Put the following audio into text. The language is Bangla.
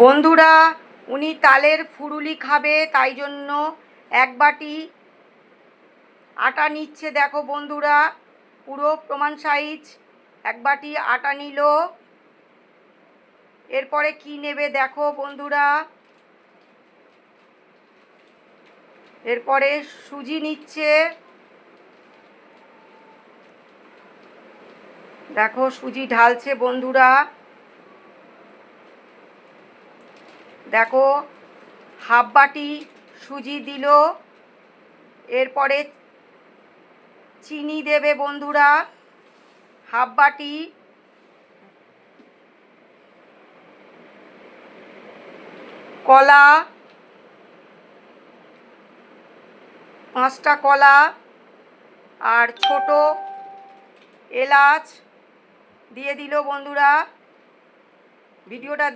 বন্ধুরা, উনি তালের ফুরুলি খাবে, তাই জন্য এক বাটি আটা নিচ্ছে। দেখো বন্ধুরা, পুরো প্রমাণ সাইজ এক বাটি আটা নিল। এরপরে কি নেবে দেখো বন্ধুরা, এরপরে সুজি নিচ্ছে। দেখো সুজি ঢালছে বন্ধুরা। দেখো হাফ বাটি সুজি দিল। এরপরে চিনি দেবে বন্ধুরা হাফ বাটি। কলা 5টা কলা আর ছোট এলাচ দিয়ে দিল বন্ধুরা। ভিডিওটা